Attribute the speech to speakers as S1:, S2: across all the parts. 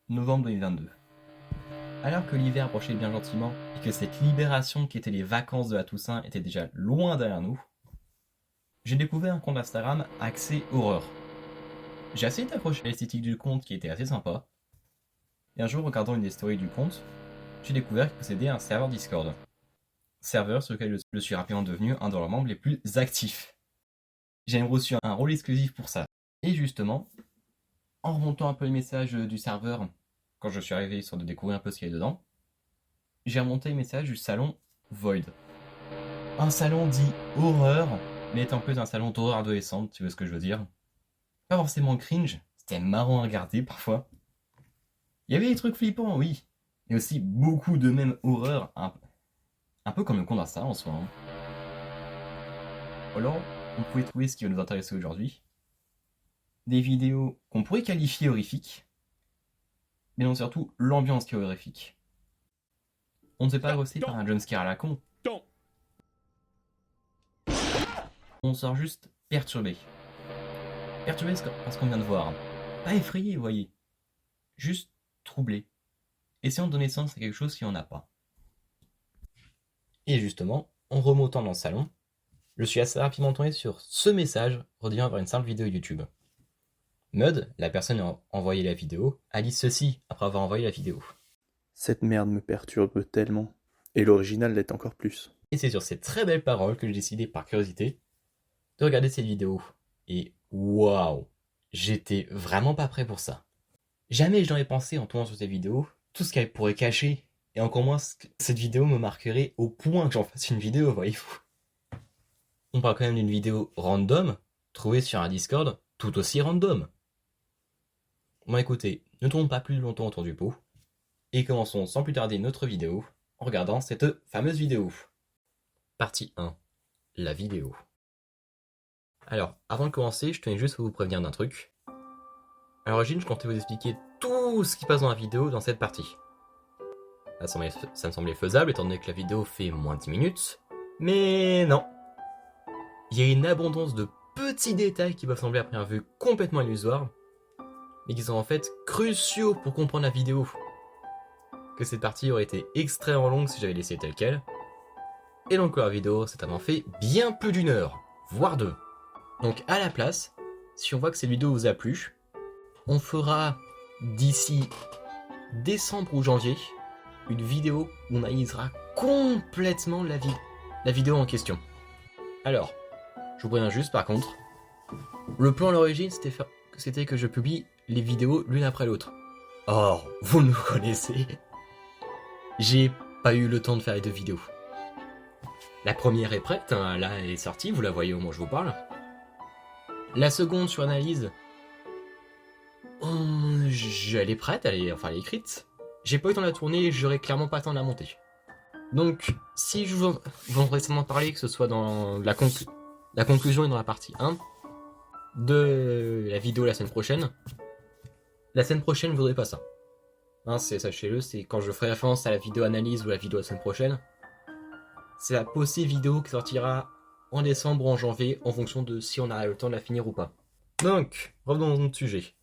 S1: novembre 2022. Alors que l'hiver approchait bien gentiment et que cette libération qui était les vacances de la Toussaint était déjà loin derrière nous, j'ai découvert un compte Instagram axé horreur. J'ai essayé d'approcher l'esthétique du compte qui était assez sympa, et un jour, regardant une des stories du compte, j'ai découvert qu'il possédait un serveur Discord. Serveur sur lequel je suis rapidement devenu un de leurs membres les plus actifs. J'ai même reçu un rôle exclusif pour ça. Et justement, en remontant un peu les messages du serveur, quand je suis arrivé histoire de découvrir un peu ce qu'il y avait dedans, j'ai remonté les messages du salon Void. Un salon dit horreur, mais étant plus un salon d'horreur adolescente, tu vois ce que je veux dire. Pas forcément cringe, c'était marrant à regarder parfois. Il y avait des trucs flippants, oui, mais aussi beaucoup de mêmes horreurs, un peu comme le compte Insta en soi. Alors, on pouvait trouver ce qui va nous intéresser aujourd'hui. Des vidéos qu'on pourrait qualifier horrifiques, mais non surtout l'ambiance qui est horrifique. On ne se fait pas rosser par un jumpscare à la con. On sort juste perturbé. Perturbé parce qu'on vient de voir. Pas effrayé, vous voyez. Juste troublé. Essayons de donner sens à quelque chose qui n'en a pas. Et justement, en remontant dans le salon, je suis assez rapidement tombé sur ce message redevient vers une simple vidéo YouTube. Mud, la personne ayant envoyé la vidéo, a dit ceci après avoir envoyé la vidéo.
S2: Cette merde me perturbe tellement, et l'original l'est encore plus.
S1: Et c'est sur ces très belles paroles que j'ai décidé par curiosité de regarder cette vidéo. Et waouh, j'étais vraiment pas prêt pour ça. Jamais je n'aurais pensé en tournant sur cette vidéo tout ce qu'elle pourrait cacher, et encore moins cette vidéo me marquerait au point que j'en fasse une vidéo, voyez-vous. On parle quand même d'une vidéo random, trouvée sur un Discord tout aussi random. Bon écoutez, ne tournons pas plus longtemps autour du pot, et commençons sans plus tarder notre vidéo en regardant cette fameuse vidéo. Partie 1. La vidéo. Alors, avant de commencer, je tenais juste à vous prévenir d'un truc. À l'origine, je comptais vous expliquer tout ce qui passe dans la vidéo dans cette partie. Ça me semblait faisable étant donné que la vidéo fait moins de 10 minutes, mais non. Il y a une abondance de petits détails qui peuvent sembler à première vue complètement illusoires, mais qui sont en fait cruciaux pour comprendre la vidéo. Que cette partie aurait été extrêmement longue si j'avais laissé telle quelle. Et donc la vidéo certainement fait bien plus d'une heure, voire deux. Donc à la place, si on voit que cette vidéo vous a plu, on fera d'ici décembre ou janvier une vidéo où on analysera complètement la vidéo en question. Alors, je vous préviens juste par contre, le plan à l'origine c'était que je publie les vidéos l'une après l'autre. Or, vous me connaissez, j'ai pas eu le temps de faire les deux vidéos. La première est prête, hein, là elle est sortie, vous la voyez au moment où je vous parle. La seconde sur analyse, elle est prête, elle est écrite. J'ai pas eu le temps de la tourner, j'aurais clairement pas le temps de la monter. Donc, si je vous en récemment parler, que ce soit dans la conclusion et dans la partie 1 de la vidéo la semaine prochaine je voudrais pas ça. Hein, sachez-le, c'est quand je ferai référence à la vidéo analyse ou la vidéo la semaine prochaine, c'est la possible vidéo qui sortira en décembre ou en janvier en fonction de si on a le temps de la finir ou pas. Donc, revenons dans notre sujet.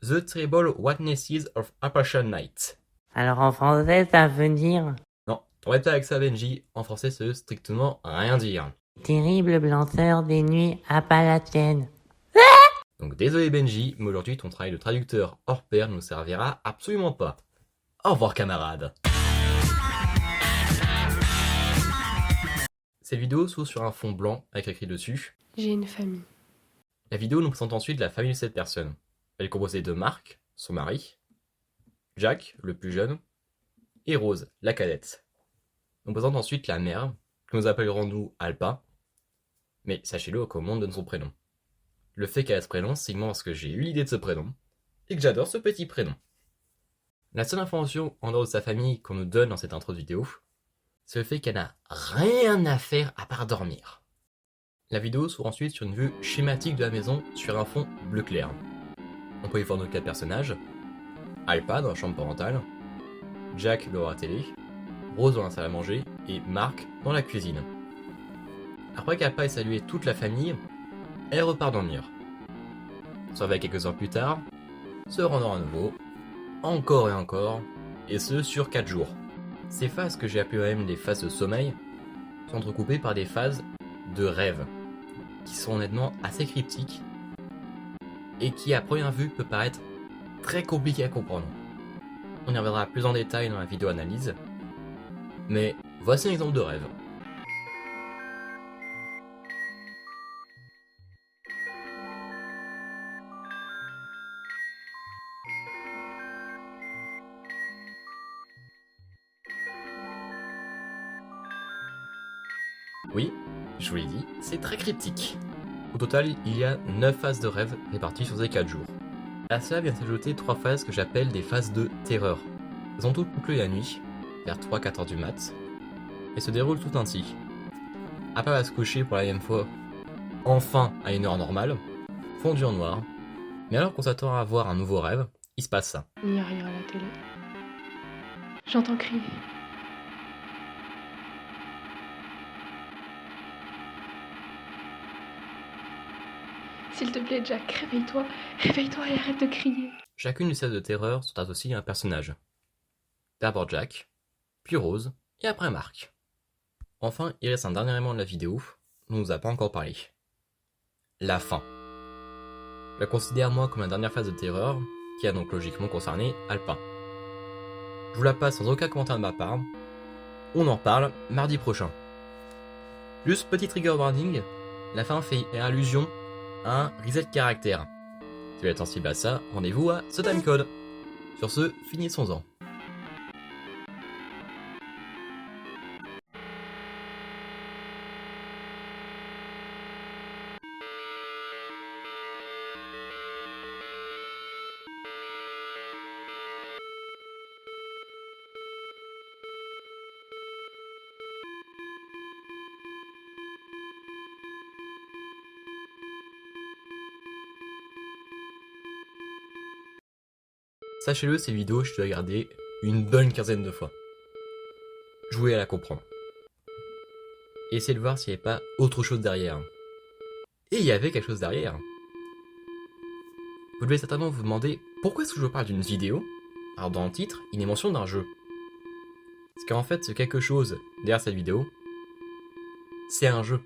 S1: The Terrible Witnesses of Apparition Night.
S3: Alors en français, ça veut dire
S1: Non, on va être avec ça Benji, en français ça veut strictement rien dire.
S3: terrible blancheur des nuits appalachiennes.
S1: Donc désolé Benji, mais aujourd'hui ton travail de traducteur hors pair ne nous servira absolument pas. Au revoir camarades. Cette vidéo s'ouvre sur un fond blanc avec écrit dessus «
S4: J'ai une famille ».
S1: La vidéo nous présente ensuite la famille de cette personne. Elle est composée de Marc, son mari, Jack, le plus jeune, et Rose, la cadette. On présente ensuite la mère, que nous appellerons nous Alpa, mais sachez-le qu'au monde donne son prénom. Le fait qu'elle ait ce prénom, c'est uniquement parce que j'ai eu l'idée de ce prénom, et que j'adore ce petit prénom. La seule information en dehors de sa famille qu'on nous donne dans cette intro de vidéo, c'est le fait qu'elle n'a rien à faire à part dormir. La vidéo s'ouvre ensuite sur une vue schématique de la maison sur un fond bleu clair. On peut y voir nos 4 personnages, Alpa dans la chambre parentale, Jack devant la télé, Rose dans la salle à manger et Marc dans la cuisine. Après qu'Alpa ait salué toute la famille, elle repart dormir. Se réveille quelques heures plus tard, se rendort à nouveau, encore et encore, et ce sur 4 jours. Ces phases que j'ai appelées même les phases de sommeil sont entrecoupées par des phases de rêve, qui sont honnêtement assez cryptiques, et qui à première vue peut paraître très compliqué à comprendre. On y reviendra plus en détail dans la vidéo analyse, mais voici un exemple de rêve. Oui, je vous l'ai dit, c'est très cryptique. Au total, il y a 9 phases de rêve réparties sur ces 4 jours. À cela vient s'ajouter 3 phases que j'appelle des phases de terreur. Elles sont toutes bouclées la nuit, vers 3-4 heures du mat, et se déroulent tout ainsi. Après va se coucher pour la même fois, enfin à une heure normale, fondu en noir, mais alors qu'on s'attend à avoir un nouveau rêve, il se passe ça.
S4: Il n'y a rien à la télé. J'entends crier. S'il te plaît, Jack, réveille-toi. Réveille-toi et arrête de crier.
S1: Chacune des scènes de terreur sont associées à un personnage. D'abord Jack, puis Rose, et après Mark. Enfin, il reste un dernier élément de la vidéo dont on nous a pas encore parlé. La fin. Je la considère moi comme la dernière phase de terreur, qui a donc logiquement concerné Alpin. Je vous la passe sans aucun commentaire de ma part. On en reparle mardi prochain. Juste petit trigger warning, la fin fait allusion à un reset caractère. Si vous êtes sensible à ça, rendez-vous à ce timecode. Sur ce, finissons-en. Sachez-le, ces vidéos, je dois regarder une bonne quinzaine de fois. Je voulais la comprendre. Et essayer de voir s'il n'y avait pas autre chose derrière. Et il y avait quelque chose derrière. Vous devez certainement vous demander pourquoi est-ce que je vous parle d'une vidéo, alors dans le titre, il est mention d'un jeu. Parce qu'en fait, ce quelque chose derrière cette vidéo, c'est un jeu.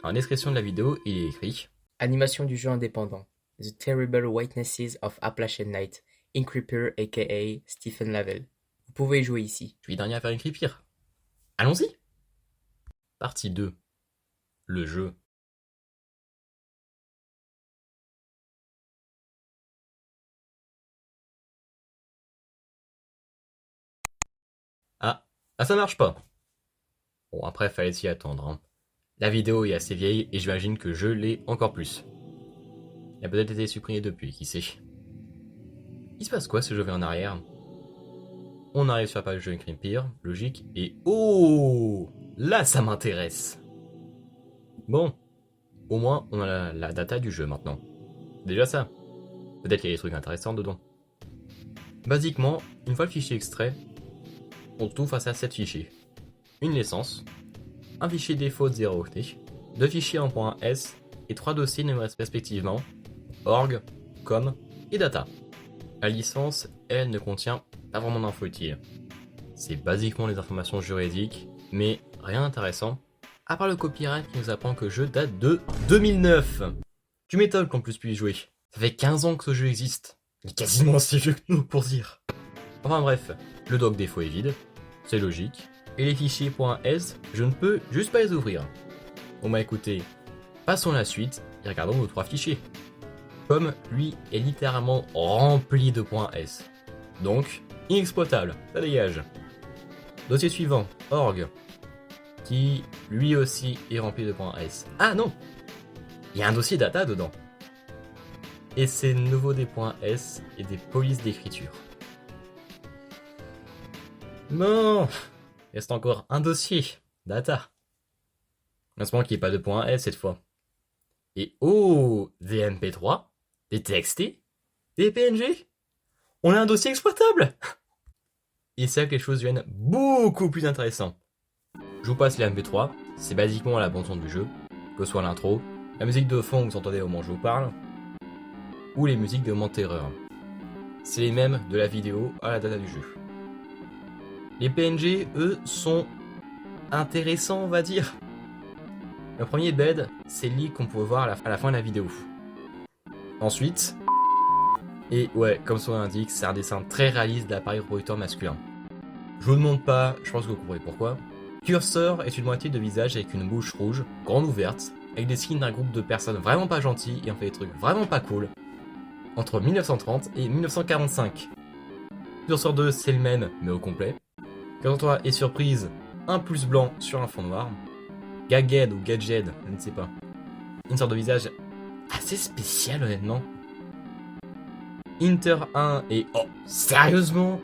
S1: En description de la vidéo, il est écrit
S5: Animation du jeu indépendant. The Terrible Whitenesses of Appalachian Night, Ink Reaper aka Stephen Lavelle. Vous pouvez y jouer ici.
S1: Je suis dernier à faire une creepier. Allons-y. Partie 2. Le jeu. Ah, ça marche pas. Bon, après, fallait s'y attendre. Hein. La vidéo est assez vieille et j'imagine que je l'ai encore plus. Il a peut-être été supprimé depuis, qui sait. Il se passe quoi si je vais en arrière? On arrive sur la page de jeu Creepier, logique, et oh, là ça m'intéresse. Bon, au moins on a la data du jeu maintenant. Déjà ça. Peut-être qu'il y a des trucs intéressants dedans. Basiquement, une fois le fichier extrait, on se trouve face à 7 fichiers. Une licence, un fichier défaut de 0 octet, 2 fichiers en .s et 3 dossiers nommés respectivement org, com et data. La licence, elle, ne contient pas vraiment d'infos utiles. C'est basiquement les informations juridiques, mais rien d'intéressant, à part le copyright qui nous apprend que le jeu date de 2009. Tu m'étonnes qu'on puisse plus y jouer. Ça fait 15 ans que ce jeu existe. Il est quasiment aussi vieux que nous, pour dire. Enfin bref, le doc défaut est vide, c'est logique, et les fichiers .s, je ne peux juste pas les ouvrir. Bon bah écoutez, passons à la suite et regardons nos 3 fichiers. Comme lui est littéralement rempli de .s. Donc, inexploitable, ça dégage. Dossier suivant, org, qui lui aussi est rempli de .s. Ah non, il y a un dossier data dedans. Et c'est nouveau des .s et des polices d'écriture. Bon, il reste encore un dossier, data. Heureusement qu'il n'y ait pas de .s cette fois. Et oh, des MP3, des TXT, des PNG. On a un dossier exploitable. Et c'est là que les choses deviennent beaucoup plus intéressantes. Je vous passe les MP3, c'est basiquement la bande son du jeu, que ce soit l'intro, la musique de fond que vous entendez au moment où je vous parle, ou les musiques de moments de terreur. c'est les mêmes de la vidéo à la data du jeu. Les PNG, eux, sont intéressants, on va dire. Le premier bed, c'est le lit qu'on pouvait voir à la fin de la vidéo. Ensuite, et ouais, comme son nom l'indique, c'est un dessin très réaliste d'appareil reproducteur masculin. Je vous demande pas, je pense que vous comprenez pourquoi. Cursor est une moitié de visage avec une bouche rouge, grande ouverte, avec des skins d'un groupe de personnes vraiment pas gentilles et on fait des trucs vraiment pas cool, entre 1930 et 1945. Cursor 2, c'est le même, mais au complet. Quand toi est surprise, un plus blanc sur un fond noir. Gagged ou Gadged, je ne sais pas. Une sorte de visage assez spécial honnêtement. Inter 1 et oh, sérieusement,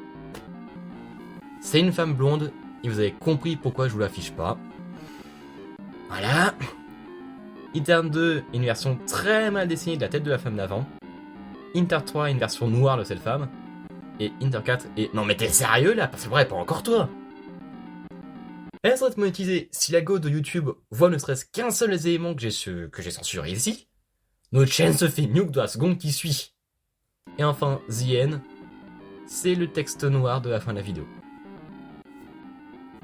S1: c'est une femme blonde et vous avez compris pourquoi je vous l'affiche pas. Voilà. Inter 2, une version très mal dessinée de la tête de la femme d'avant. Inter 3, une version noire de cette femme. Et Inter 4 et... Non mais t'es sérieux là? C'est vrai, pas encore toi. Elle serait monétisée si la go de YouTube voit ne serait-ce qu'un seul des éléments que j'ai censuré ici. Notre chaîne se fait nuke dans la seconde qui suit. Et enfin, The End, c'est le texte noir de la fin de la vidéo.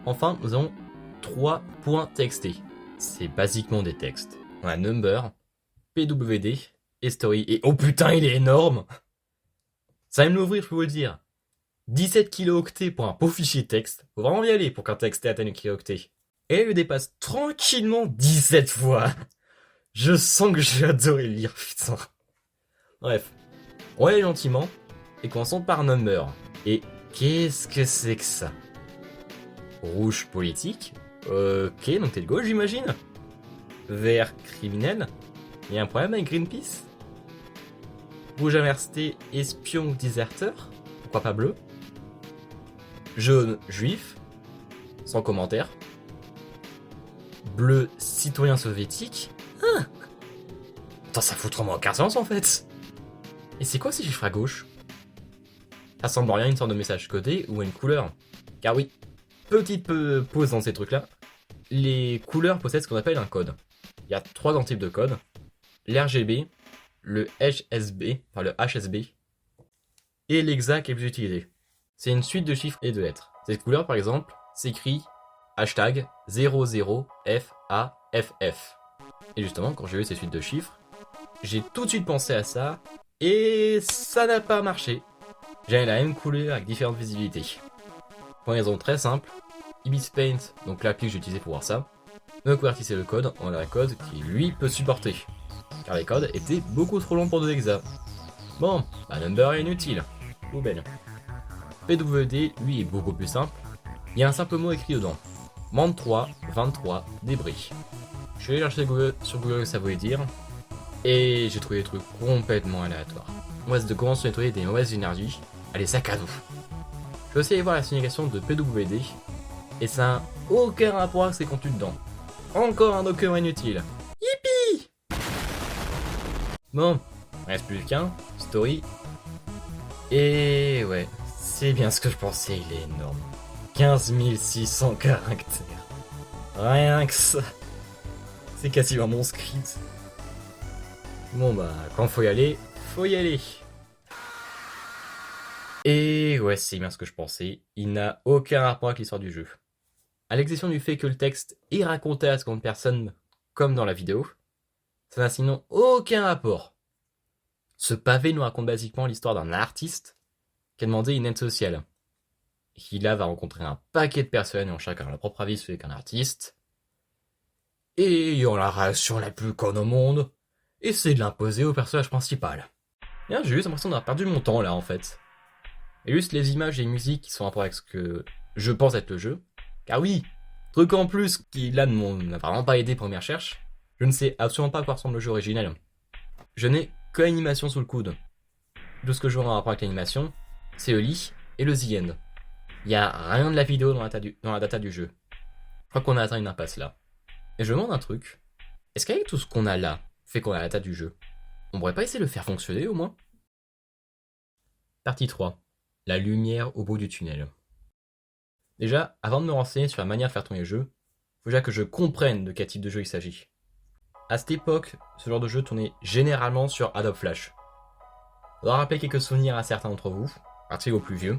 S1: Enfin, nous avons 3 points TXT. C'est basiquement des textes. On a Number, PWD et Story. Et oh putain, il est énorme! Ça va me l'ouvrir, je peux vous le dire. 17 kilooctets pour un pauvre fichier texte. Faut vraiment y aller pour qu'un texte atteigne le kilooctet. Et elle le dépasse tranquillement 17 fois. Je sens que j'ai adoré lire, putain. Bref, on va aller gentiment et commençons par Number. Et qu'est-ce que c'est que ça? Rouge politique. Ok, donc t'es de gauche j'imagine. Vert criminel. Il y a un problème avec Greenpeace. Rouge inversé, espion ou déserteur. Pourquoi pas bleu? Jaune, juif. Sans commentaire. Bleu, citoyen soviétique. Ah. Attends, ça fout vraiment aucun sens en fait. Et c'est quoi ces chiffres à gauche? Ça semble rien à une sorte de message codé ou à une couleur. Car oui, petite pause dans ces trucs-là. Les couleurs possèdent ce qu'on appelle un code. Il y a 3 grands types de codes. L'RGB, le HSB, et l'hexa qui est plus utilisé. C'est une suite de chiffres et de lettres. Cette couleur, par exemple, s'écrit hashtag 00FAFF. Et justement, quand j'ai vu ces suites de chiffres, j'ai tout de suite pensé à ça, et ça n'a pas marché. J'avais la même couleur avec différentes visibilités. Pour une raison très simple, Ibis Paint, donc l'appli que j'ai utilisée pour voir ça, me convertissait le code en un code qui lui peut supporter. Car les codes étaient beaucoup trop longs pour 2 hexas. Bon, bah Number est inutile. Poubelle. PWD, lui, est beaucoup plus simple. Il y a un simple mot écrit dedans. Monde 3, 23, débris. Je suis allé chercher sur Google ce que ça voulait dire. Et j'ai trouvé des trucs complètement aléatoires. On reste de comment se nettoyer des mauvaises énergies à des sacs à dos. Je vais aussi aller voir la signification de PWD. Et ça n'a aucun rapport avec ce qui est contenu dedans. Encore un document inutile. Yippee! Bon, il reste plus qu'un, Story. Et ouais, c'est bien ce que je pensais, il est énorme. 15 600 caractères. Rien que ça. C'est quasiment mon script. Bon bah, quand faut y aller, faut y aller. Et ouais, c'est bien ce que je pensais, il n'a aucun rapport avec l'histoire du jeu. À l'exception du fait que le texte est raconté à la seconde personne, comme dans la vidéo, ça n'a sinon aucun rapport. Ce pavé nous raconte basiquement l'histoire d'un artiste qui a demandé une aide sociale. Et qui là va rencontrer un paquet de personnes ayant chacun leur propre avis sur ce qu'est un artiste, et ayant la réaction la plus conne au monde, essaie de l'imposer au personnage principal. Bien, j'ai juste l'impression d'avoir perdu mon temps là en fait. Et juste les images et les musiques qui sont en rapport avec ce que je pense être le jeu. Car oui, truc en plus qui là ne m'a vraiment pas aidé pour mes recherches, je ne sais absolument pas à quoi ressemble le jeu original. Je n'ai que l'animation sous le coude. Tout ce que je vois en rapport avec l'animation, c'est le lit et le The End. Il n'y a rien de la vidéo dans la data du jeu. Je crois qu'on a atteint une impasse là. Et je me demande un truc. Est-ce qu'avec tout ce qu'on a là, fait qu'on a la data du jeu, on pourrait pas essayer de le faire fonctionner au moins? Partie 3. La lumière au bout du tunnel. Déjà, avant de me renseigner sur la manière de faire tourner le jeu, faut déjà que je comprenne de quel type de jeu il s'agit. À cette époque, ce genre de jeu tournait généralement sur Adobe Flash. doit rappeler quelques souvenirs à certains d'entre vous, particulièrement aux plus vieux.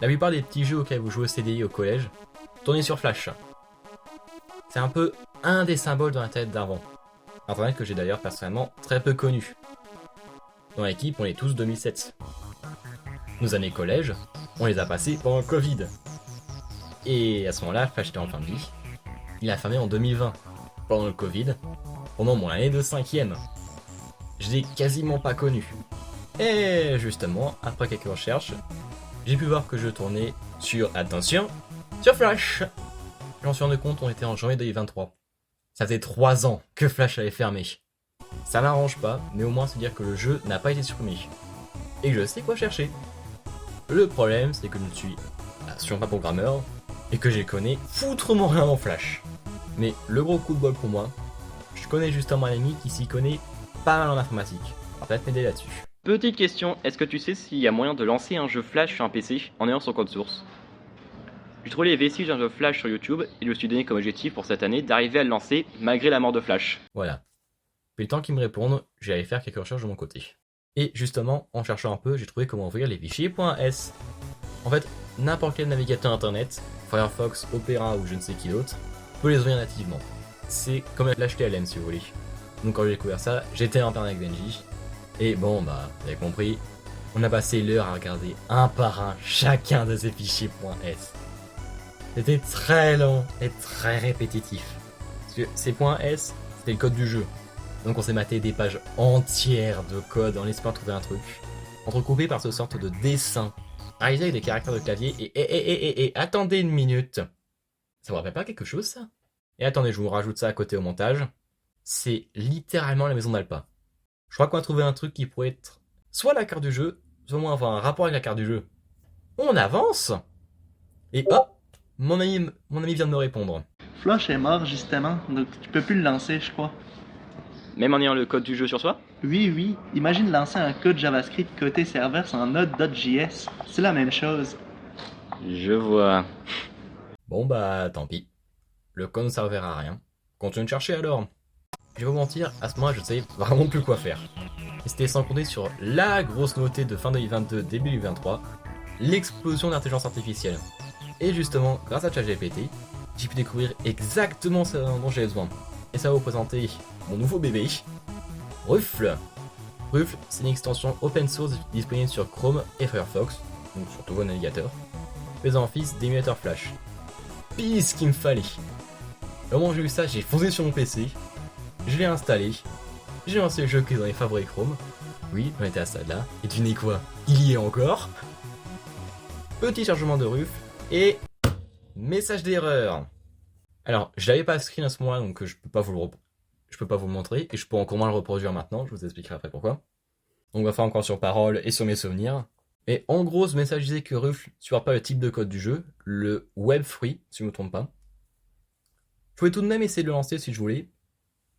S1: La plupart des petits jeux auxquels vous jouez au CDI au collège tournaient sur Flash. C'est un peu un des symboles de l'Internet d'avant. Internet que j'ai d'ailleurs personnellement très peu connu. Dans l'équipe, on est tous 2007. Nos années collège, on les a passées pendant le Covid. Et à ce moment-là, Flash était en fin de vie. Il a fermé en 2020, pendant le Covid, pendant mon année de 5ème. Je l'ai quasiment pas connu. Et justement, après quelques recherches, j'ai pu voir que je tournais sur, attention, sur Flash. Je m'en suis rendu compte, on était en janvier 2023. Ça faisait 3 ans que Flash avait fermé. Ça m'arrange pas, mais au moins c'est dire que le jeu n'a pas été supprimé. Et que je sais quoi chercher. Le problème, c'est que je ne suis absolument pas programmeur, et que j'y connais foutrement rien en Flash. Mais le gros coup de bol pour moi, je connais justement un ami qui s'y connaît pas mal en informatique. On va peut-être m'aider là-dessus. Petite question, est-ce que tu sais s'il y a moyen de lancer un jeu Flash sur un PC en ayant son code source? J'ai trouvé les vestiges d'un jeu Flash sur YouTube et je me suis donné comme objectif pour cette année d'arriver à le lancer malgré la mort de Flash. Voilà. Puis le temps qu'ils me répondent, je vais aller faire quelques recherches de mon côté. Et justement, en cherchant un peu, j'ai trouvé comment ouvrir les fichiers .s. En fait, n'importe quel navigateur internet, Firefox, Opera ou je ne sais qui d'autre, peut les ouvrir nativement. C'est comme l'HTML si vous voulez. Donc quand j'ai découvert ça, j'étais en avec Benji. Et bon bah, vous avez compris, on a passé l'heure à regarder un par un chacun de ces fichiers .s. C'était très long et très répétitif. Parce que ces .s, c'était le code du jeu. Donc on s'est maté des pages entières de code en espérant trouver un truc, entrecoupé par ce sorte de dessin, réalisé avec des caractères de clavier et attendez une minute. Ça vous rappelle pas quelque chose ça? Et attendez, je vous rajoute ça à côté au montage. C'est littéralement la maison d'Alpa. Je crois qu'on a trouvé un truc qui pourrait être soit la carte du jeu, soit au moins avoir un rapport avec la carte du jeu. On avance! Et hop! Mon ami vient de me répondre.
S6: Flash est mort justement, donc tu peux plus le lancer, je crois.
S1: Même en ayant le code du jeu sur soi?
S6: Oui, imagine lancer un code JavaScript côté serveur sans Node.js. C'est la même chose.
S1: Je vois. Bon bah, tant pis. Le code ne servira à rien. Continue de chercher alors. Je vais vous mentir, à ce moment-là, je ne savais vraiment plus quoi faire. Et c'était sans compter sur la grosse nouveauté de fin 2022, début 2023, l'explosion de l'intelligence artificielle. Et justement, grâce à ChatGPT, j'ai pu découvrir exactement ce dont j'avais besoin. Et ça va vous présenter mon nouveau bébé, Ruffle. Ruffle, c'est une extension open source disponible sur Chrome et Firefox, donc sur tous vos navigateurs, faisant office d'émulateur Flash. Pis ce qu'il me fallait. Au moment où j'ai eu ça, j'ai foncé sur mon PC, je l'ai installé, j'ai lancé le jeu qui est dans les favoris Chrome. Oui, on était à ça là, et devinez quoi, il y est encore. Petit chargement de Ruffle, et message d'erreur. Alors, je l'avais pas screen à ce moment-là, donc je peux pas vous le montrer, et je peux encore moins le reproduire maintenant, je vous expliquerai après pourquoi. Donc on va faire encore sur parole et sur mes souvenirs. Et en gros, ce message disait que Ruffle ne supporte pas le type de code du jeu, le web free, si je ne me trompe pas. Je pouvais tout de même essayer de le lancer si je voulais,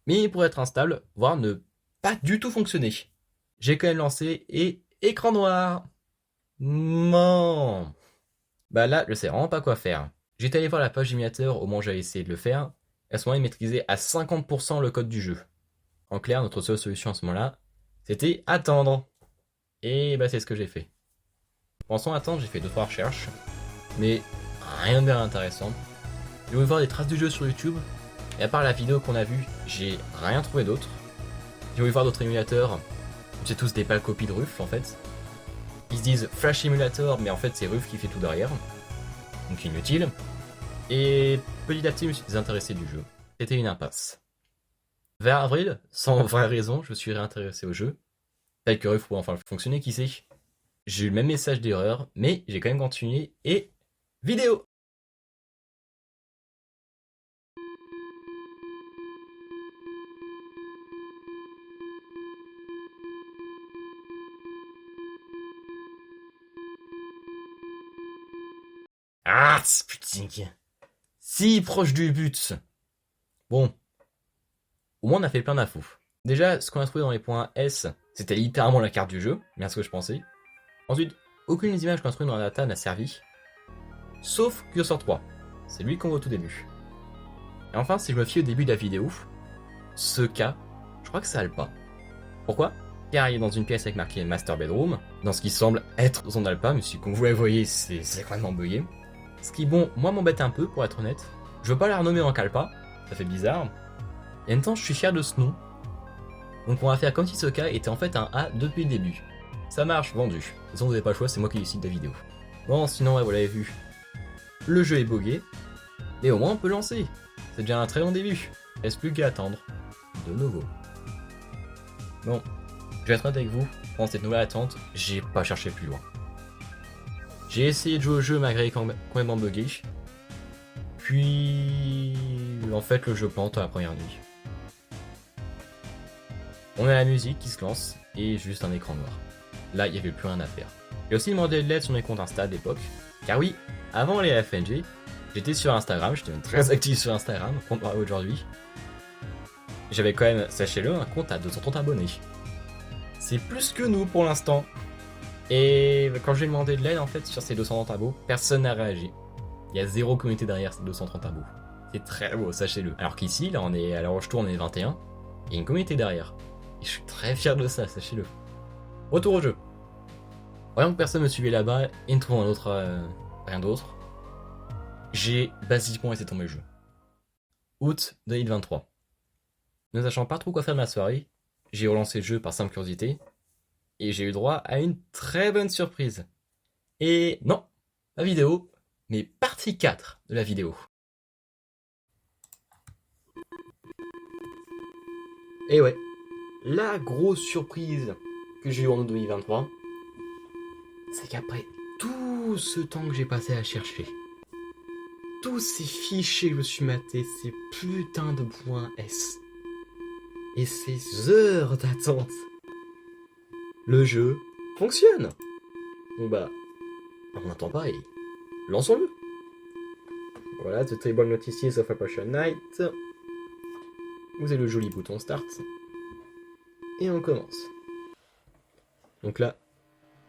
S1: mais il pourrait être instable, voire ne pas du tout fonctionner. J'ai quand même lancé, et écran noir. Non. Bah là, je sais vraiment pas quoi faire. J'étais allé voir la page d'émulateur au moment où j'avais essayé de le faire, et à ce moment-là, il maîtrisait à 50% le code du jeu. En clair, notre seule solution à ce moment-là, c'était attendre. Et bah c'est ce que j'ai fait. Pensant attendre, j'ai fait 2-3 recherches, mais rien de bien intéressant. J'ai voulu voir des traces du jeu sur YouTube, et à part la vidéo qu'on a vue, j'ai rien trouvé d'autre. J'ai voulu voir d'autres émulateurs, c'est tous des pâles copies de Ruffle en fait. Ils se disent Flash Emulator, mais en fait c'est Ruffle qui fait tout derrière. Donc inutile. Et petit à petit, je me suis désintéressé du jeu. C'était une impasse. Vers avril, sans vraie raison, je me suis réintéressé au jeu. Peut-être que Ruffle pourrait enfin fonctionner, qui sait. J'ai eu le même message d'erreur, mais j'ai quand même continué et... vidéo! Ah, putain, si proche du but. Bon, au moins on a fait plein d'infos. Déjà, ce qu'on a trouvé dans les points S, c'était littéralement la carte du jeu, bien ce que je pensais. Ensuite, aucune des images qu'on a trouvées dans la data n'a servi, sauf Cursor 3, c'est lui qu'on voit au tout début. Et enfin, si je me fie au début de la vidéo, ce cas, je crois que ça a le pas. Pourquoi? car il est dans une pièce avec marqué Master Bedroom, dans ce qui semble être son alpa, mais si comme vous la voyez, c'est complètement bugué. Ce qui, bon, moi m'embête un peu, pour être honnête. Je veux pas la renommer en Kalpa, ça fait bizarre. Et en même temps, je suis fier de ce nom. Donc on va faire comme si Soka était en fait un A depuis le début. Ça marche, vendu. De toute façon, vous n'avez pas le choix, c'est moi qui décide de la vidéo. Bon, sinon, ouais, vous l'avez vu. Le jeu est bugué, mais au moins on peut lancer. C'est déjà un très bon début. Reste plus qu'à attendre. De nouveau. Bon, je vais être honnête avec vous, pendant cette nouvelle attente, j'ai pas cherché plus loin. J'ai essayé de jouer au jeu malgré complètement bugué. Puis, en fait, le jeu plante à la première nuit. On a la musique qui se lance et juste un écran noir. Là, il n'y avait plus rien à faire. J'ai aussi demandé de l'aide sur mes comptes Insta de l'époque. Car oui, avant les FNG, j'étais sur Instagram, j'étais même très actif sur Instagram, comparé aujourd'hui. J'avais quand même, sachez-le, un compte à 230 abonnés. C'est plus que nous pour l'instant. Et quand j'ai demandé de l'aide en fait sur ces 230 abos, personne n'a réagi. Il y a zéro communauté derrière ces 230 abos. C'est très beau, sachez-le. Alors qu'ici, là on est, à l'heure où je tourne, on est 21. Il y a une communauté derrière. Et je suis très fier de ça, sachez-le. Retour au jeu. Voyant que personne me suivait là-bas et ne trouvant un autre, rien d'autre, j'ai basiquement laissé tomber le jeu. Août 2023. Ne sachant pas trop quoi faire de ma soirée, j'ai relancé le jeu par simple curiosité, et j'ai eu droit à une très bonne surprise. Et non, pas vidéo, mais partie 4 de la vidéo. Et ouais, la grosse surprise que j'ai eu en août 2023, c'est qu'après tout ce temps que j'ai passé à chercher, tous ces fichiers que je me suis maté, ces putains de points S, et ces heures d'attente, le jeu fonctionne. Bon bah, on n'attend pas et lançons-le. Voilà, The Table Notices of Appalachian Night. Vous avez le joli bouton Start. Et on commence. Donc là,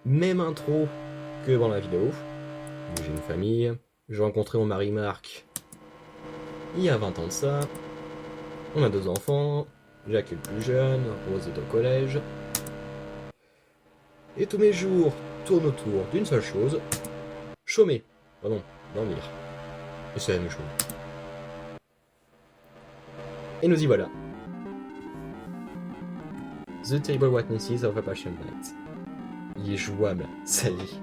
S1: même intro que dans la vidéo. J'ai une famille. J'ai rencontré mon mari Marc il y a 20 ans de ça. On a 2 enfants. Jacques est le plus jeune. Rose est au collège. Et tous mes jours tournent autour d'une seule chose. Chômer. Pardon, dormir. Et c'est la même chose. Et nous y voilà. The Table Witnesses of Appalachian Night. Il est jouable, ça y est.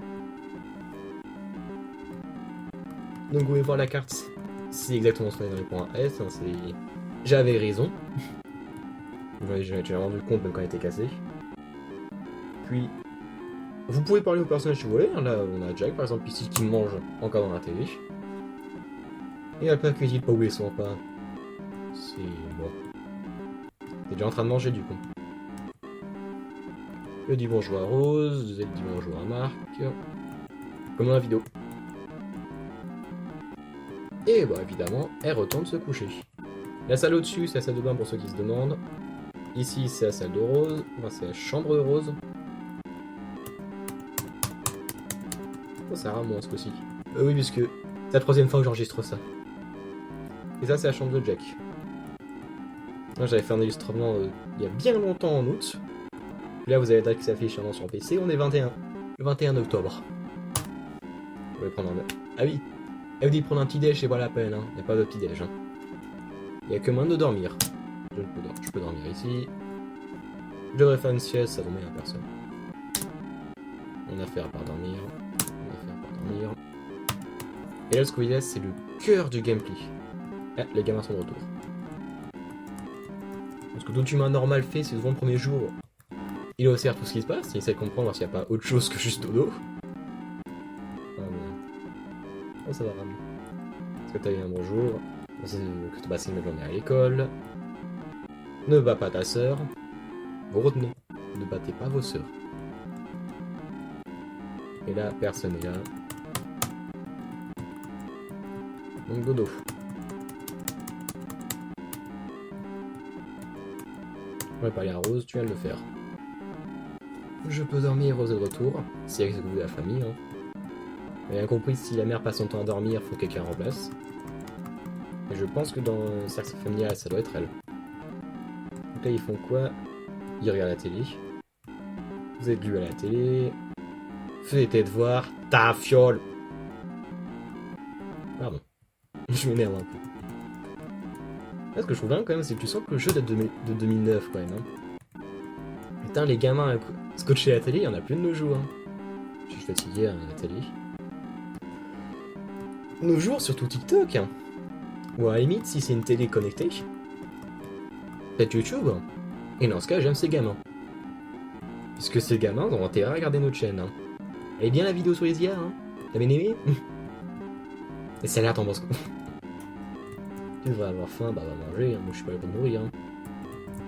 S1: Donc vous pouvez voir la carte, c'est exactement ce qu'on est dans les points S, hein, c'est... J'avais raison. J'ai rendu compte même quand il était cassé. Puis, vous pouvez parler aux personnages si vous voulez, hein. Là on a Jack par exemple ici qui mange encore dans la télé. Et après cuisine pas oublier son pain. C'est bon. T'es déjà en train de manger du coup. Je dis bonjour à Rose, je dis bonjour à Marc. Comme dans la vidéo. Et bah évidemment, elle retourne se coucher. La salle au-dessus, c'est la salle de bain pour ceux qui se demandent. Ici, c'est la salle de Rose. Enfin, c'est la chambre de Rose. Oh, ça rame moins ce coup-ci. Oui, puisque c'est la 3e fois que j'enregistre ça. Et ça, c'est la chambre de Jack. Moi, j'avais fait un illustrement il y a bien longtemps en août. Là, vous avez la date qui s'affiche sur PC. On est 21. Le 21 octobre. On va prendre un... Ah oui. Elle vous dit de prendre un petit déj, c'est pas la peine. Hein. Il n'y a pas de petit déj. Hein. Il n'y a que moins de dormir. Je peux dormir ici. Je devrais faire une sieste, ça tombe à personne. On a faire par dormir. Et là, ce que vous voyez, c'est le cœur du gameplay. Ah, les gamins sont de retour. Parce que tout humain normal fait, c'est souvent le premier jour. Il observe tout ce qui se passe, il essaie de comprendre s'il n'y a pas autre chose que juste dodo. Ah bon. Oh, ça va ramener. Est-ce que t'as eu un bonjour? C'est que tu passes une journée à l'école. Ne bats pas ta sœur. Vous retenez, ne battez pas vos sœurs. Et là, personne n'est là. Donc dodo. On va parler à Rose, tu viens de le faire. Je peux dormir, Rose est de retour. C'est avec vous la famille. Hein. Vous avez bien compris, si la mère passe son temps à dormir, faut que quelqu'un remplace. Et je pense que dans un cercle familial, ça doit être elle. Donc là, ils font quoi? Ils regardent la télé. Vous êtes lu à la télé. Fais tes devoirs. Ta fiole. Pardon. Je m'énerve un peu. Là, ce que je trouve bien quand même, c'est que tu sens que le jeu date de 2009 quand même. Hein. Putain, les gamins scotchés à la télé, il y en a plus de nos jours. Hein. Je suis fatigué à la télé. Nos jours, surtout TikTok. Hein. Ou à la limite, si c'est une télé connectée, peut-être YouTube. Hein. Et dans ce cas, j'aime ces gamins. Puisque ces gamins ont intérêt à regarder notre chaîne. Hein. Elle est bien la vidéo sur les IA, hein. T'as bien aimé? Et ça a l'air t'en penses quoi? Tu devrais avoir faim, bah va manger, hein. Moi je suis pas là pour te nourrir. Hein.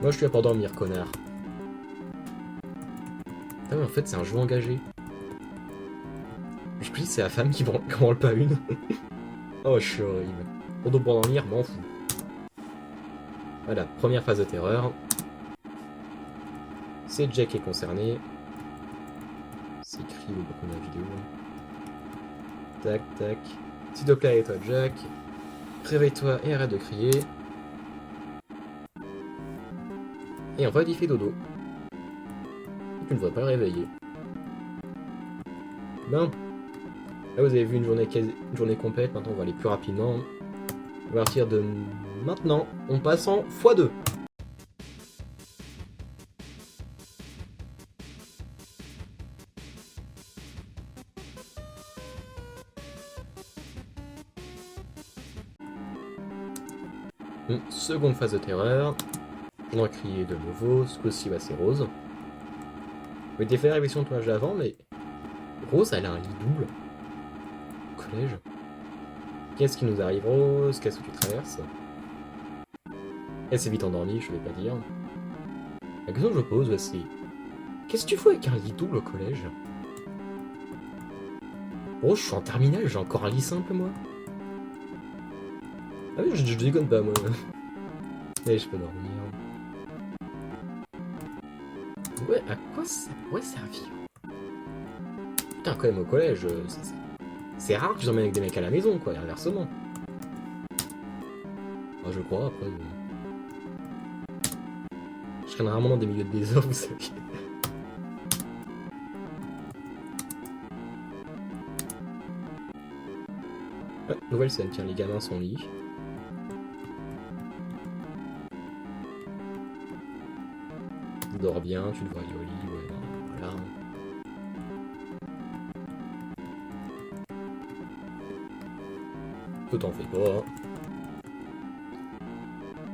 S1: Moi je suis là pour dormir, connard. Ah ouais, en fait c'est un jeu engagé. Je me dis c'est la femme qui branle pas une. Oh je suis horrible. Pour dormir, m'en fous. Voilà, première phase de terreur. C'est Jack qui est concerné. C'est écrit au bout de la vidéo. Tac, tac. S'il te plaît, toi Jack. Réveille-toi et arrête de crier. Et en fait, il fait dodo. Tu ne devrais pas le réveiller. Ben. Là, vous avez vu une journée complète. Maintenant, on va aller plus rapidement. On va partir de maintenant. On passe en x2. Seconde phase de terreur. On a crié de nouveau. Ce coup-ci, c'est Rose. Je m'étais fait la réflexion de tournage avant, mais Rose, elle a un lit double. Au collège. Qu'est-ce qui nous arrive, Rose? Qu'est-ce que tu traverses? Elle s'est vite endormie, je vais pas dire. La question que je pose, c'est... Qu'est-ce que tu fais avec un lit double au collège? Oh, je suis en terminale, j'ai encore un lit simple, moi. Ah oui, je déconne pas, moi. Allez, je peux dormir. Ouais, à quoi ça pourrait servir? Putain, quand même, au collège, c'est rare que j'emmène avec des mecs à la maison, quoi, et inversement. Ah, je crois, après... Je traîne rarement dans des milieux de désordre, vous savez. Ouais, nouvelle scène, tiens, les gamins sont au lit. Tu dors bien, tu devrais aller au lit, ouais, voilà. Tout t'en fais pas.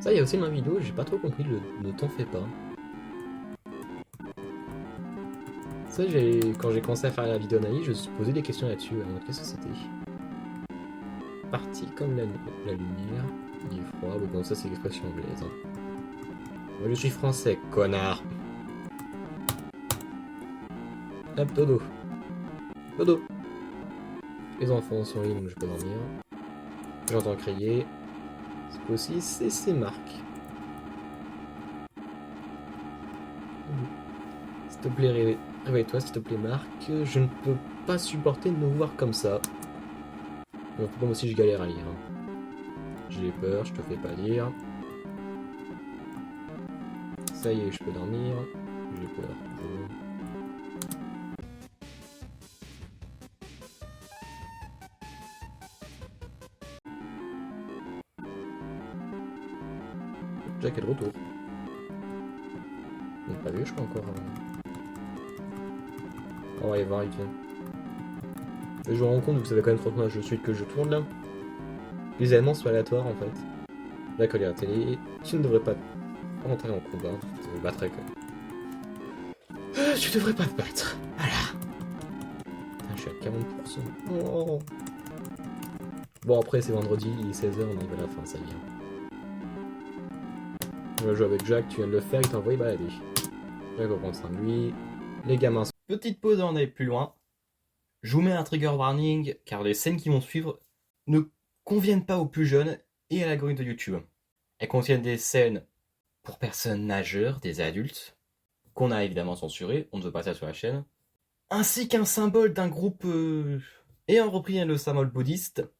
S1: Ça, il y a aussi dans la vidéo, j'ai pas trop compris le ne t'en fais pas. Ça, quand j'ai commencé à faire la vidéo d'analyse, je me suis posé des questions là-dessus. Qu'est-ce que c'était? Parti comme la lumière, il est froid, mais bon, ça c'est l'expression anglaise. Hein. Moi je suis français, connard. Hop, dodo. Dodo. Les enfants sont là, donc je peux dormir. J'entends crier. Ce coup-ci, c'est Marc. S'il te plaît, réveille-toi, s'il te plaît, Marc. Je ne peux pas supporter de nous voir comme ça. Bon, moi aussi, je galère à lire. J'ai peur, je te fais pas lire. Ça y est, je peux dormir. J'ai peur, toujours. Jack est de retour. On n'a pas vu, je crois, encore. On va y voir, il vient. Et je me rends compte que vous savez quand même 30 images de suite que je tourne là. Les éléments sont aléatoires en fait. Là, quand il y a la télé, tu ne devrais pas rentrer en combat. Tu te battrais quand même. Tu devrais pas te battre. Voilà. Putain, je suis à 40%. Oh. Bon, après, c'est vendredi, il est 16h, on arrive à la fin, ça y est. On va jouer avec Jack, tu viens de le faire, il t'a envoyé balader. Jack va prendre soin de lui. Les gamins. Petite pause avant d'aller plus loin. Je vous mets un trigger warning car les scènes qui vont suivre ne conviennent pas aux plus jeunes et à l'algorithme de YouTube. Elles contiennent des scènes pour personnes majeures, des adultes, qu'on a évidemment censuré, on ne veut pas ça sur la chaîne, ainsi qu'un symbole d'un groupe ayant repris le symbole bouddhiste,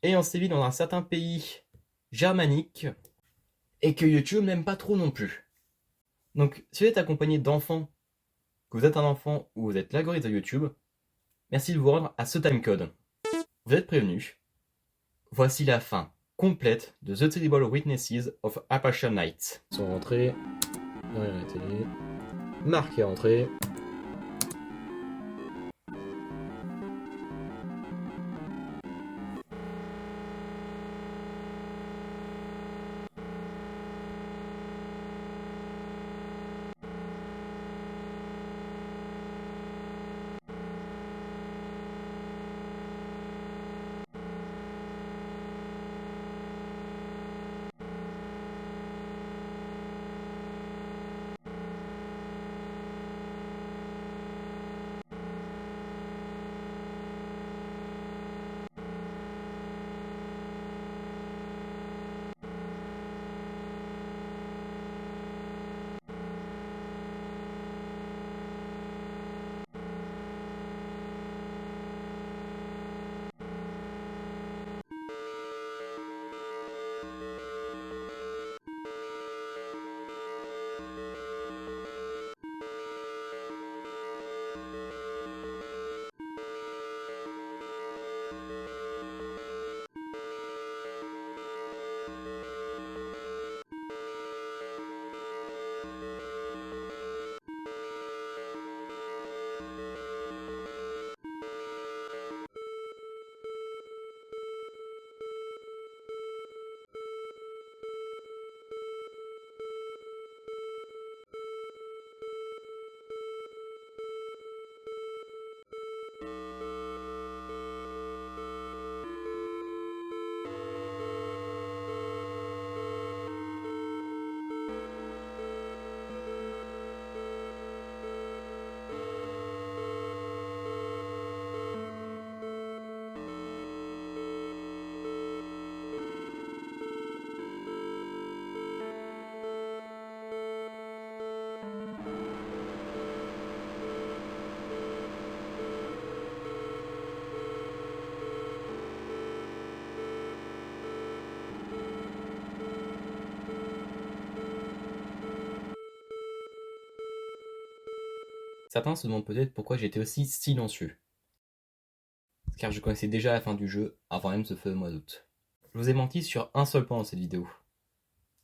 S1: ayant sévi dans un certain pays germanique, et que YouTube n'aime pas trop non plus. Donc, si vous êtes accompagné d'enfants que vous êtes un enfant ou vous êtes l'algorithme de YouTube, merci de vous rendre à ce timecode. Vous êtes prévenus. Voici la fin complète de The Terrible Witnesses of Appalachian Night. Ils sont rentrés. Arrêtez. Marqué entrée. Certains se demandent peut-être pourquoi j'étais aussi silencieux. Car je connaissais déjà la fin du jeu avant même ce feu mois d'août. Je vous ai menti sur un seul point dans cette vidéo.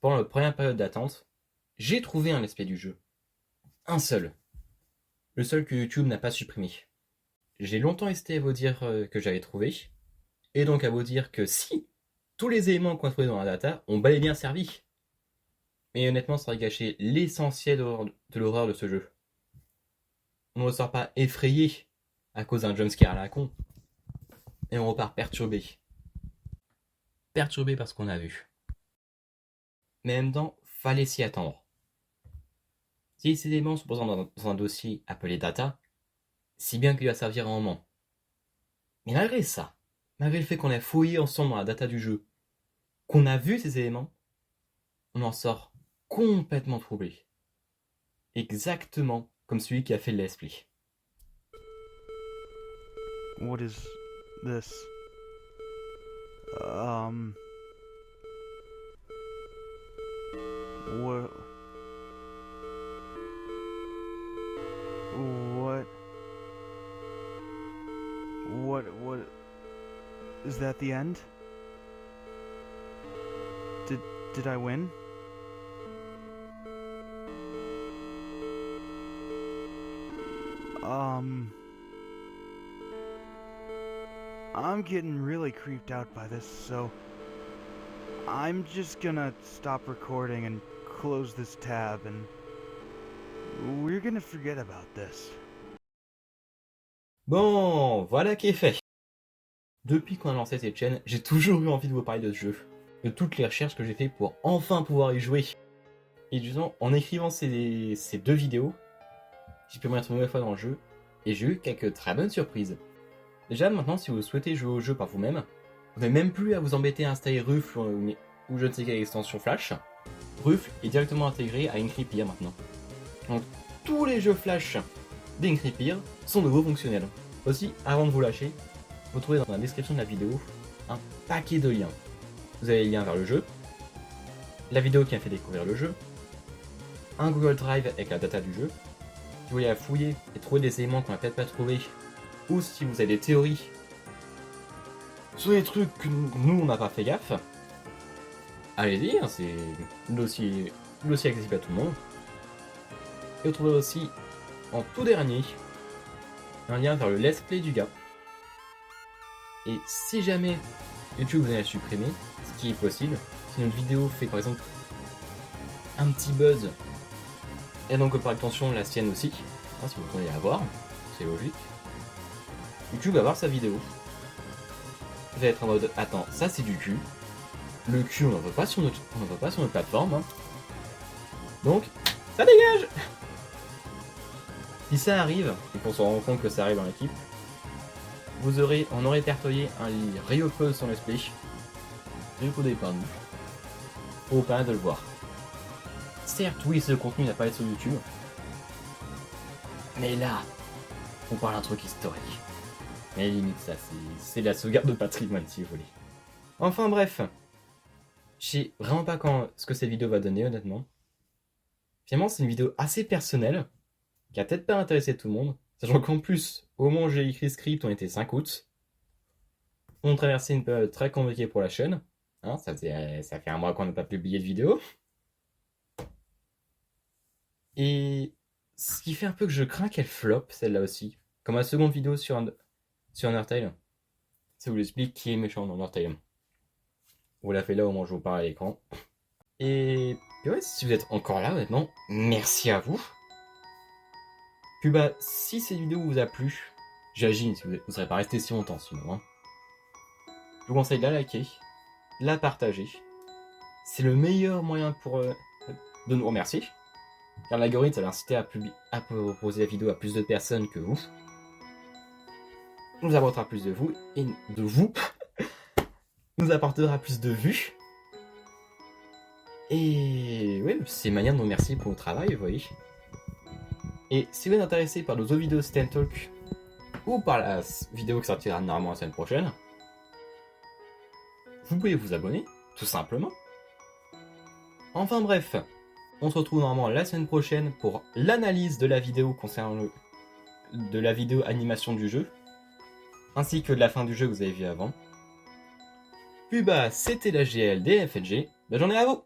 S1: Pendant la première période d'attente, j'ai trouvé un aspect du jeu. Un seul. Le seul que YouTube n'a pas supprimé. J'ai longtemps hésité à vous dire que j'avais trouvé, et donc à vous dire que si, tous les éléments qu'on a trouvés dans la data ont bel et bien servi. Mais honnêtement, ça aurait gâché l'essentiel de l'horreur de ce jeu. On ne ressort pas effrayé à cause d'un jumpscare à la con, et on repart perturbé. Perturbé par ce qu'on a vu. Mais en même temps, fallait s'y attendre. Si ces éléments sont présents dans un dossier appelé data, si bien qu'il va servir à un moment. Mais malgré ça, malgré le fait qu'on a fouillé ensemble dans la data du jeu, qu'on a vu ces éléments, on en sort complètement troublé. Exactement comme celui qui a fait le let's play.
S7: What is this? What is that the end? Did I win? I'm getting really creeped out by this, so I'm just gonna stop recording and close this tab, and we're gonna forget about this.
S1: Bon, voilà qui est fait. Depuis qu'on a lancé cette chaîne, j'ai toujours eu envie de vous parler de ce jeu, de toutes les recherches que j'ai fait pour enfin pouvoir y jouer. Et disons, en écrivant ces deux vidéos, j'ai pu me mettre une nouvelle fois dans le jeu, et j'ai eu quelques très bonnes surprises. Déjà, maintenant, si vous souhaitez jouer au jeu par vous-même, vous n'avez même plus à vous embêter à installer Rufle ou je ne sais quelle extension Flash. Rufle est directement intégré à Encrypir maintenant. Donc, tous les jeux Flash d'Encrypir sont nouveaux fonctionnels. Aussi, avant de vous lâcher, vous trouvez dans la description de la vidéo un paquet de liens. Vous avez les liens vers le jeu, la vidéo qui a fait découvrir le jeu, un Google Drive avec la data du jeu, vous voulez la fouiller et trouver des éléments qu'on n'a peut-être pas trouvé, ou si vous avez des théories sur des trucs que nous on n'a pas fait gaffe, allez-y, hein, c'est le dossier accessible à tout le monde. Et vous trouverez aussi en tout dernier un lien vers le let's play du gars. Et si jamais YouTube venait à le supprimer, ce qui est possible, si notre vidéo fait par exemple un petit buzz, et donc par extension la sienne aussi, hein, si vous voulez la voir, c'est logique, YouTube va voir sa vidéo. Vous allez être en mode attends, ça c'est du cul. Le cul on n'en veut pas sur notre plateforme. Hein. Donc, ça dégage. Si ça arrive, et qu'on se rend compte que ça arrive dans l'équipe, on aurait répertorié un Rio Pause sur l'esprit, du coup des nous, pour vous permettre de le voir. Certes, oui, ce contenu n'a pas été sur YouTube, mais là, on parle d'un truc historique. Mais limite ça, c'est la sauvegarde de patrimoine si vous voulez. Enfin bref, je sais vraiment pas ce que cette vidéo va donner honnêtement. Finalement, c'est une vidéo assez personnelle, qui a peut-être pas intéressé tout le monde, sachant qu'en plus, au moment où j'ai écrit ce script, on était 5 août. On traversait une période très compliquée pour la chaîne. Hein, ça fait un mois qu'on n'a pas publié de vidéo. Et ce qui fait un peu que je crains qu'elle flop, celle-là aussi. Comme ma seconde vidéo sur Undertale. Ça vous explique qui est méchant dans Undertale. Vous la faites là au moment où je vous parle à l'écran. Et puis ouais, si vous êtes encore là honnêtement, merci à vous. Puis bah, si cette vidéo vous a plu, j'imagine, si vous ne serez pas resté si longtemps sinon, hein, je vous conseille de la liker, de la partager. C'est le meilleur moyen de nous remercier. Car l'algorithme va inciter à proposer la vidéo à plus de personnes que vous. Nous apportera plus de vous et de vous nous apportera plus de vues. Et oui, c'est une manière de nous remercier pour notre travail, vous voyez. Et si vous êtes intéressé par nos autres vidéos Stand Talk ou par la vidéo qui sortira normalement la semaine prochaine, vous pouvez vous abonner, tout simplement. Enfin bref, on se retrouve normalement la semaine prochaine pour l'analyse de la vidéo concernant de la vidéo animation du jeu, ainsi que de la fin du jeu que vous avez vu avant. Puis bah, c'était la GL des FLG, bonne journée à vous!